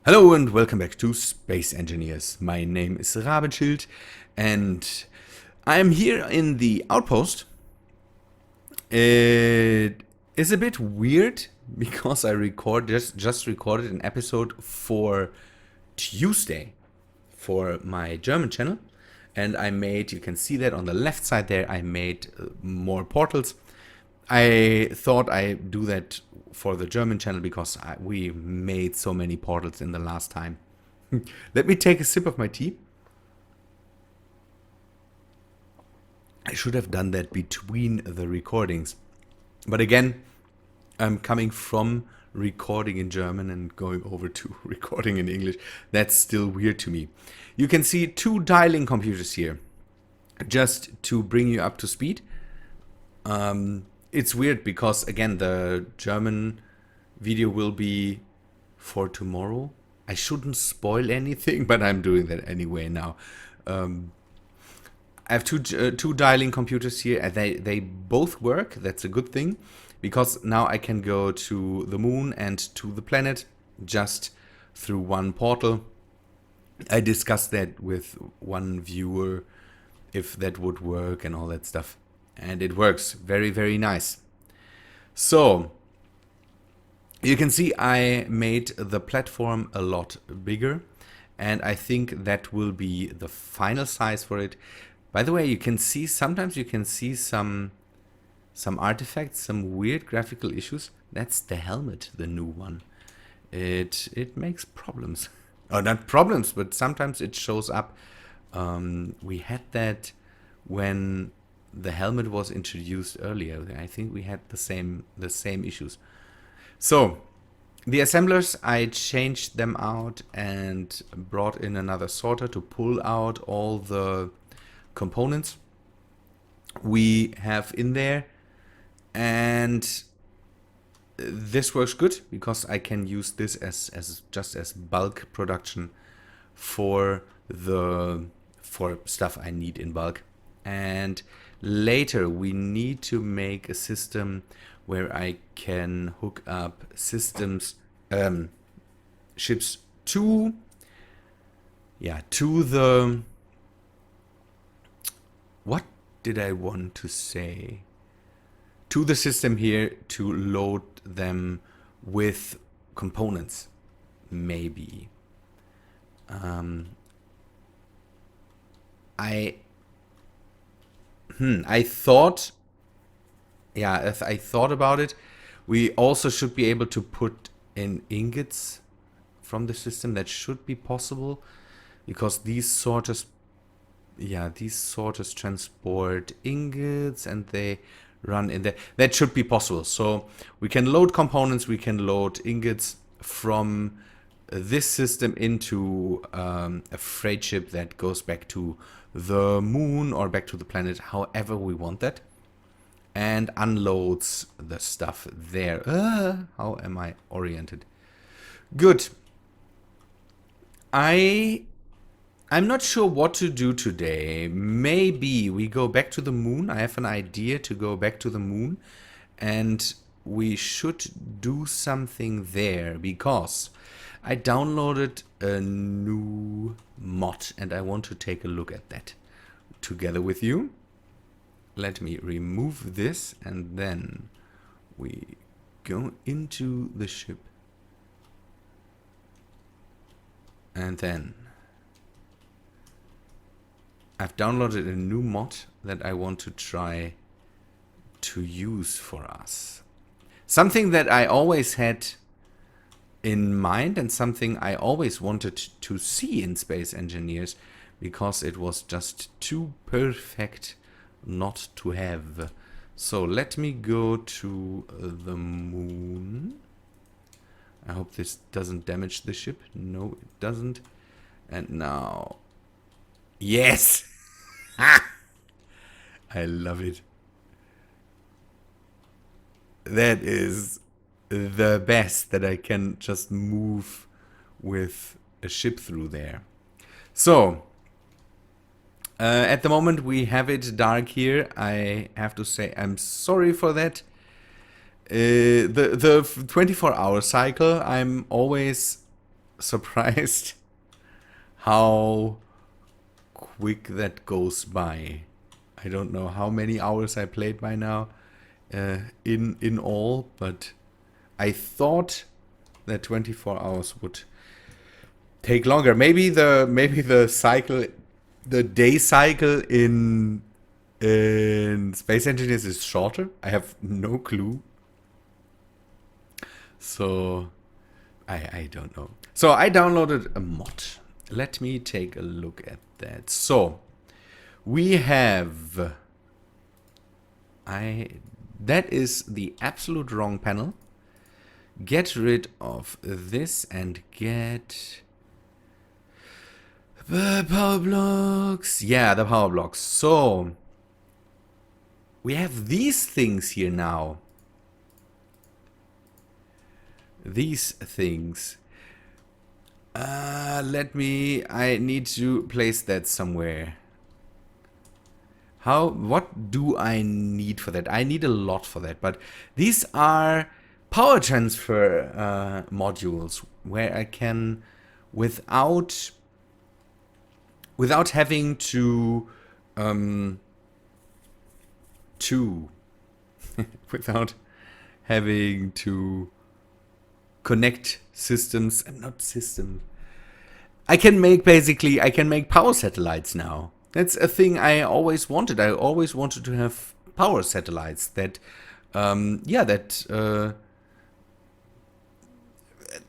Hello and welcome back to Space Engineers. My name is Rabenschild and I'm here in the Outpost. It is a bit weird because I just recorded an episode for Tuesday for my German channel, and I made, you can see that on the left side there, I made more portals. I thought I'd do that for the German channel because we made so many portals in the last time. Let me take a sip of my tea. I should have done that between the recordings. But again, I'm coming from recording in German and going over to recording in English. That's still weird to me. You can see two dialing computers here, just to bring you up to speed. It's weird because, again, the German video will be for tomorrow. I shouldn't spoil anything, but I'm doing that anyway now. I have two dialing computers here, and they both work. That's a good thing, because now I can go to the moon and to the planet just through one portal. I discussed that with one viewer, if that would work and all that stuff. And it works very, very nice. So, you can see I made the platform a lot bigger, and I think that will be the final size for it. By the way, you can see, sometimes you can see some artifacts, some weird graphical issues. That's the helmet, the new one. It makes problems. Oh, not problems, but sometimes it shows up. We had that when the helmet was introduced earlier. I think we had the same issues. So the assemblers, I changed them out and brought in another sorter to pull out all the components we have in there, and this works good because I can use this as just as bulk production for stuff I need in bulk. And later we need to make a system where I can hook up ships to the, what did I want to say? To the system here to load them with components, maybe. I thought about it. We also should be able to put in ingots from the system. That should be possible, because these sorters transport ingots and they run in there. That should be possible. So we can load components, we can load ingots from this system into a freight ship that goes back to the moon or back to the planet, however we want that, and unloads the stuff there. How am I oriented? Good. I'm not sure what to do today. Maybe we go back to the moon. I have an idea to go back to the moon, and we should do something there because I downloaded a new mod and I want to take a look at that together with you. Let me remove this and then we go into the ship. And then I've downloaded a new mod that I want to try to use for us. Something that I always had in mind and something I always wanted to see in Space Engineers, because it was just too perfect not to have. So let me go to the moon. I hope this doesn't damage the ship. No, it doesn't. And now, yes! I love it. That is the best, that I can just move with a ship through there. So, at the moment we have it dark here. I have to say I'm sorry for that. The 24-hour cycle, I'm always surprised how quick that goes by. I don't know how many hours I played by now in all, but I thought that 24 hours would take longer. Maybe the cycle, the day cycle in Space Engineers is shorter. I have no clue. So I don't know. So I downloaded a mod. Let me take a look at that. So we have that is the absolute wrong panel. Get rid of this and get the power blocks. Yeah, the power blocks. So we have these things here now. These things. I need to place that somewhere. What do I need for that? I need a lot for that, but these are power transfer modules where I can, without having to without having to connect systems and not systems. I can make power satellites now. That's a thing I always wanted. I always wanted to have power satellites that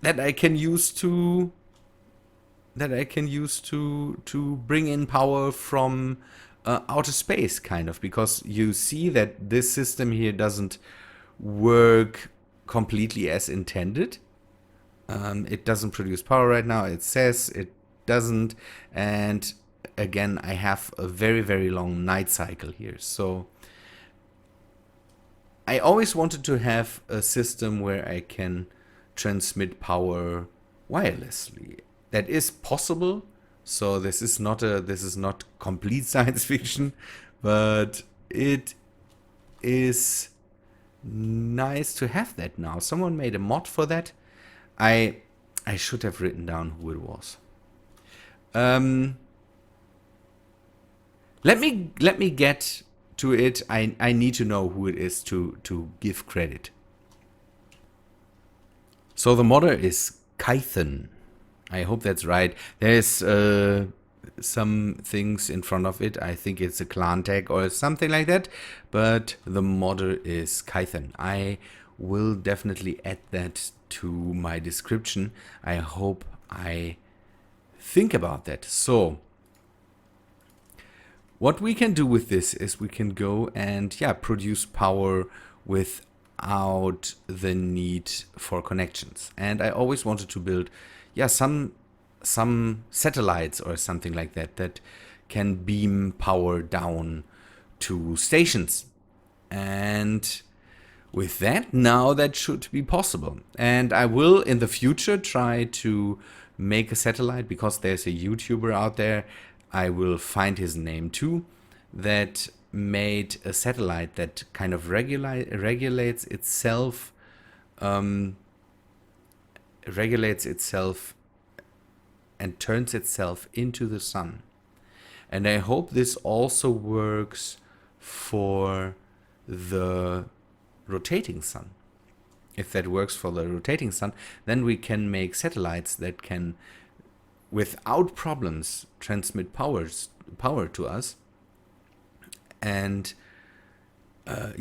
that I can use to bring in power from outer space, kind of, because you see that this system here doesn't work completely as intended. It doesn't produce power right now. It says it doesn't, and again, I have a very, very long night cycle here. So I always wanted to have a system where I can transmit power wirelessly. That is possible. So this is not complete science fiction, but it is nice to have that now. Someone made a mod for that. I should have written down who it was. Let me get to it. I need to know who it is to give credit. So the modder is Kython. I hope that's right. There's some things in front of it. I think it's a clan tag or something like that. But the modder is Kython. I will definitely add that to my description. I hope I think about that. So what we can do with this is we can go and produce power without the need for connections. And I always wanted to build some satellites or something like that that can beam power down to stations. And with that, now that should be possible. And I will in the future try to make a satellite, because there's a YouTuber out there, I will find his name too, that made a satellite that kind of regulates itself and turns itself into the sun. And I hope this also works for the rotating sun. If that works for the rotating sun, then we can make satellites that can, without problems, transmit power to us. And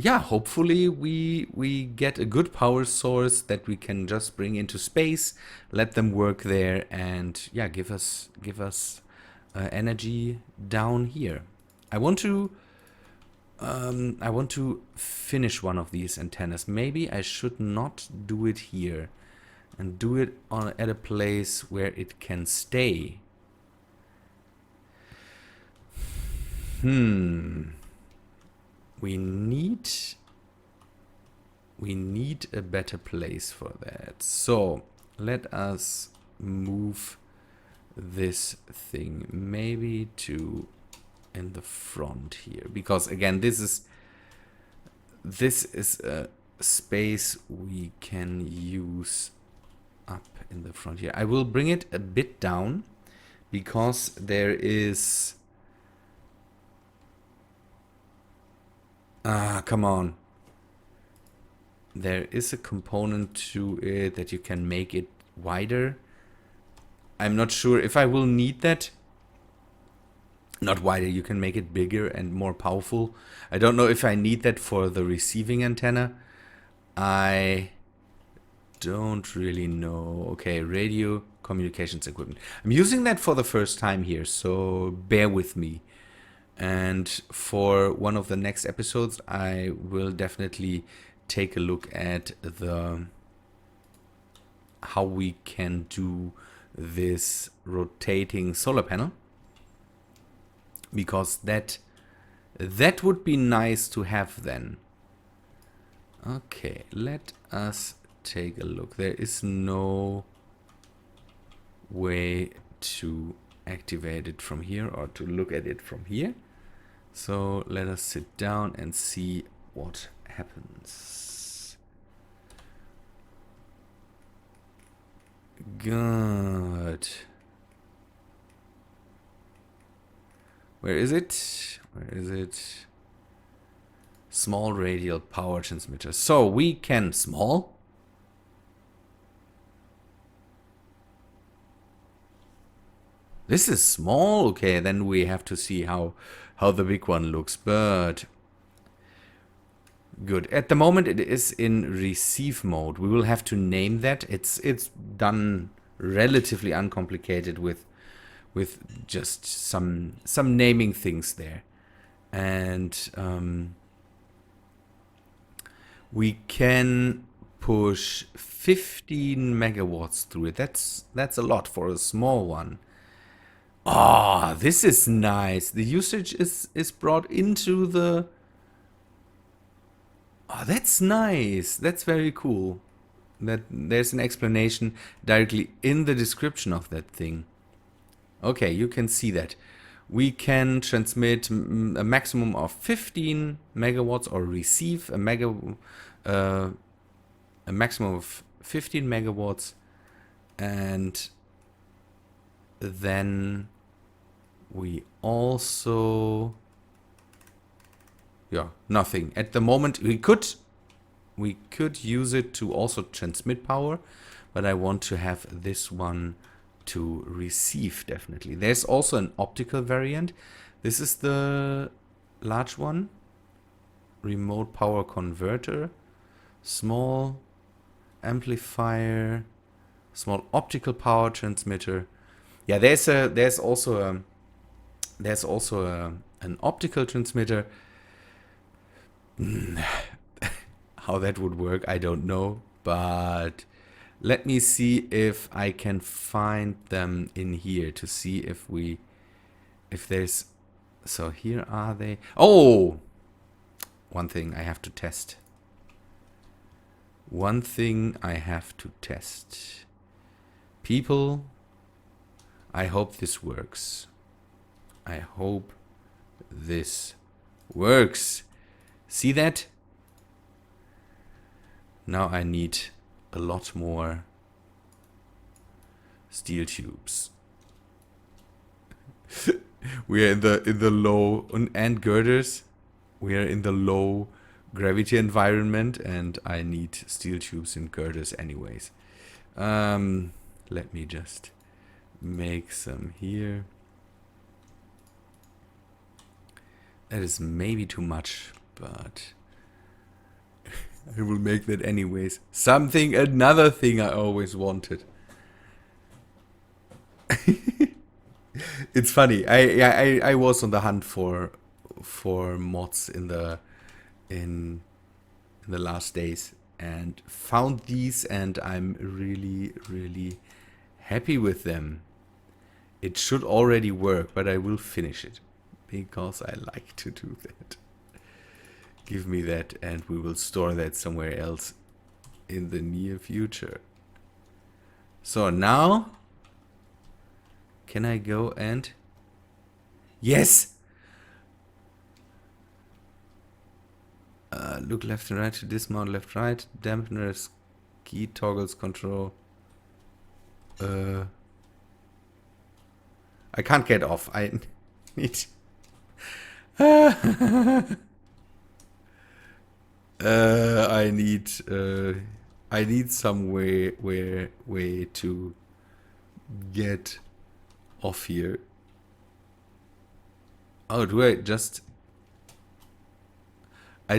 hopefully we get a good power source that we can just bring into space, let them work there, and give us energy down here. I want to finish one of these antennas. Maybe I should not do it here and do it at a place where it can stay. We need a better place for that. So let us move this thing maybe to in the front here, because again, this is a space we can use up in the front here. I will bring it a bit down because there is... come on. There is a component to it that you can make it wider. I'm not sure if I will need that. Not wider, you can make it bigger and more powerful. I don't know if I need that for the receiving antenna. I don't really know. Okay, radio communications equipment. I'm using that for the first time here, so bear with me. And for one of the next episodes, I will definitely take a look at the how we can do this rotating solar panel. Because that would be nice to have then. Okay, let us take a look. There is no way to activate it from here or to look at it from here. So let us sit down and see what happens. Good. Where is it? Where is it? Small radial power transmitter. So we can... Small? This is small? Okay, then we have to see how the big one looks. But... good. At the moment it is in receive mode. We will have to name that. It's done relatively uncomplicated with just some naming things there. And we can push 15 megawatts through it. That's a lot for a small one. Ah, this is nice. The usage is brought into the... oh, that's nice. That's very cool. That there's an explanation directly in the description of that thing. Okay, you can see that. We can transmit a maximum of 15 megawatts or receive a maximum of 15 megawatts. And then we also... yeah, nothing. At the moment, we could use it to also transmit power, but I want to have this one to receive, definitely. There's also an optical variant. This is the large one. Remote power converter. Small amplifier. Small optical power transmitter. Yeah, there's also an optical transmitter. How that would work, I don't know, but let me see if I can find them in here to see if there's... so here are they. Oh, one thing I have to test. People, I hope this works. I hope this works. See that? Now I need a lot more steel tubes. We are in the low... and girders. We are in the low gravity environment, and I need steel tubes and girders anyways. Let me just make some here. That is maybe too much, but I will make that anyways. Another thing I always wanted. It's funny. I was on the hunt for mods in the last days and found these, and I'm really, really happy with them. It should already work, but I will finish it because I like to do that. Give me that, and we will store that somewhere else in the near future. So now, can I go and... yes! Look left and right to dismount, left, right. Dampeners, key toggles, control. I can't get off. I need... I need some way to get off here. Oh, do I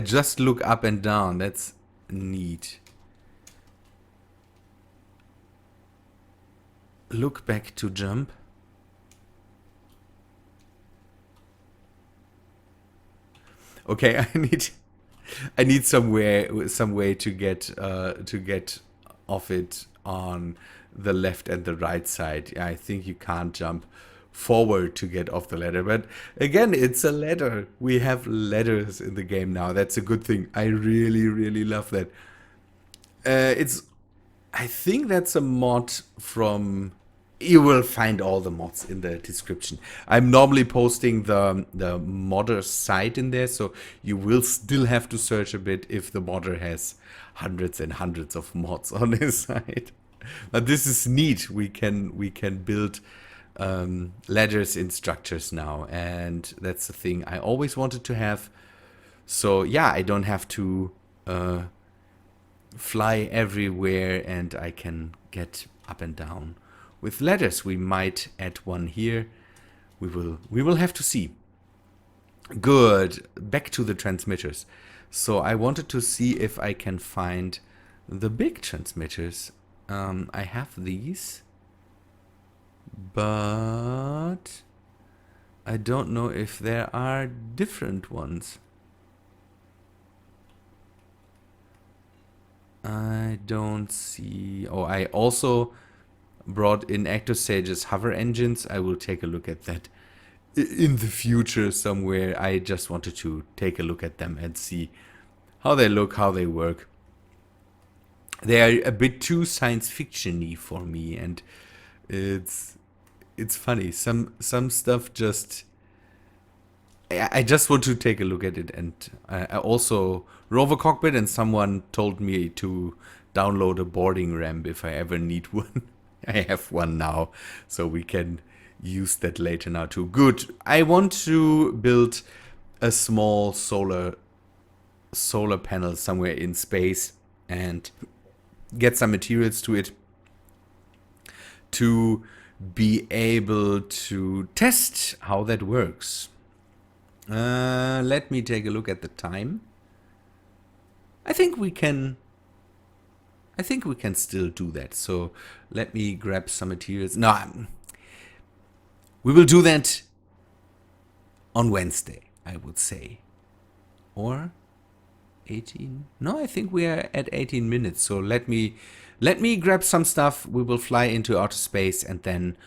just look up and down? That's neat. Look back to jump. Okay, I need some way to get off it on the left and the right side. I think you can't jump forward to get off the ladder, but again, it's a ladder. We have ladders in the game now. That's a good thing. I really love that. I think that's a mod from... You will find all the mods in the description. I'm normally posting the modder site in there, so you will still have to search a bit if the modder has hundreds and hundreds of mods on his site. But this is neat. We can build ladders in structures now, and that's the thing I always wanted to have. So yeah, I don't have to fly everywhere, and I can get up and down with ladders. We might add one here. We will have to see. Good. Back to the transmitters. So I wanted to see if I can find the big transmitters. I have these, but I don't know if there are different ones. I don't see... Oh, I also brought in actor stages hover engines. I will take a look at that in the future somewhere. I just wanted to take a look at them and see how they look, how they work. They are a bit too science fiction-y for me, and it's funny. Some stuff just... I just want to take a look at it, and I also rover cockpit, and someone told me to download a boarding ramp if I ever need one. I have one now, so we can use that later now too. Good. I want to build a small solar panel somewhere in space and get some materials to it to be able to test how that works. Let me take a look at the time. I think we can still do that. So let me grab some materials. No, we will do that on Wednesday, I would say. Or 18? No, I think we are at 18 minutes. So let me grab some stuff. We will fly into outer space, and then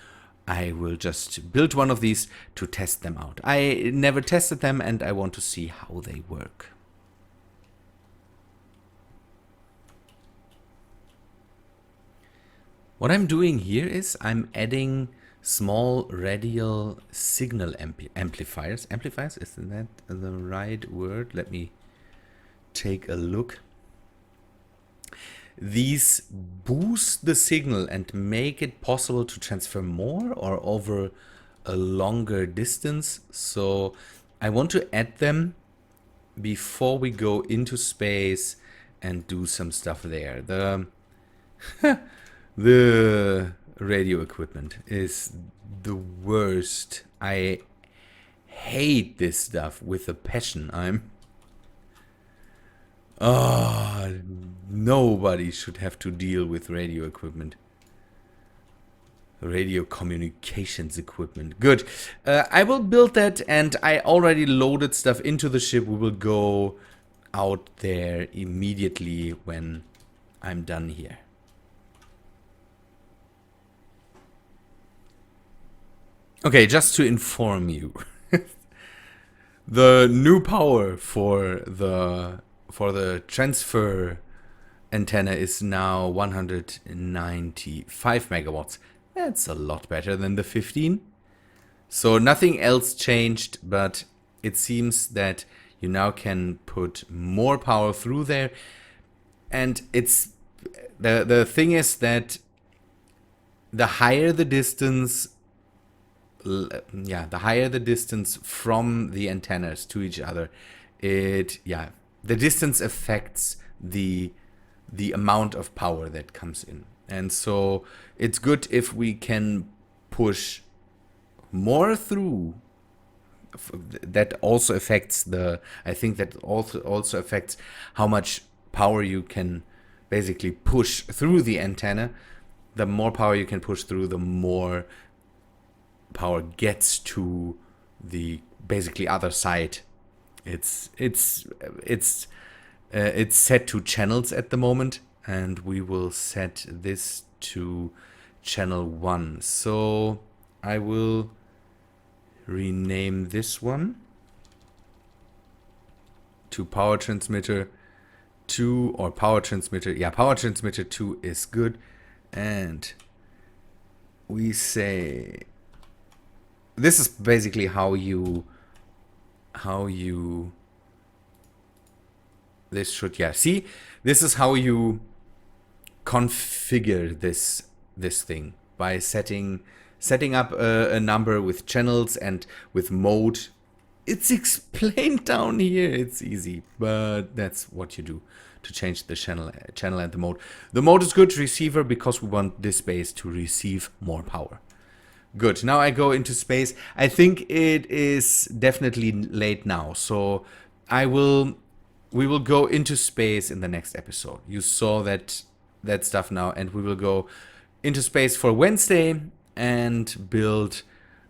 I will just build one of these to test them out. I never tested them, and I want to see how they work. What I'm doing here is I'm adding small radial signal amplifiers. Amplifiers, isn't that the right word? Let me take a look. These boost the signal and make it possible to transfer more or over a longer distance. So I want to add them before we go into space and do some stuff there. The radio equipment is the worst. I hate this stuff with a passion. Nobody should have to deal with radio equipment. Radio communications equipment. Good. I will build that, and I already loaded stuff into the ship. We will go out there immediately when I'm done here. Okay, just to inform you, the new power for the transfer antenna is now 195 megawatts. That's a lot better than the 15. So nothing else changed, but it seems that you now can put more power through there. And it's the thing is that the higher the distance, the higher the distance from the antennas to each other, the distance affects the amount of power that comes in. And so it's good if we can push more through. That also affects I think that also affects how much power you can basically push through the antenna. The more power you can push through, the more power gets to the basically other side. It's set to channels at the moment, and we will set this to channel 1. So I will rename this one to power transmitter 2, or power transmitter. Yeah, power transmitter 2 is good. And we say this is basically how you this should, see, this is how you configure this thing, by setting up a number with channels and with mode. It's explained down here. It's easy, but that's what you do to change the channel and the mode. The mode is good, receiver, because we want this base to receive more power. Good. Now I go into space. I think it is definitely late now, so we will go into space in the next episode. You saw that stuff now, and we will go into space for Wednesday and build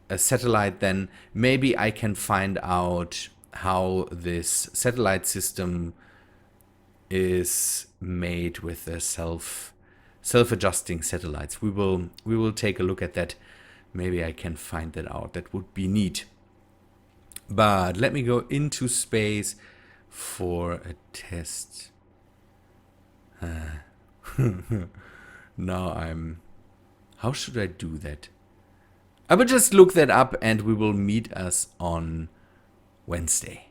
a satellite. Then maybe I can find out how this satellite system is made with the self-adjusting satellites. We will take a look at that. Maybe I can find that out. That would be neat. But let me go into space for a test. Now how should I do that? I will just look that up, and we will meet us on Wednesday.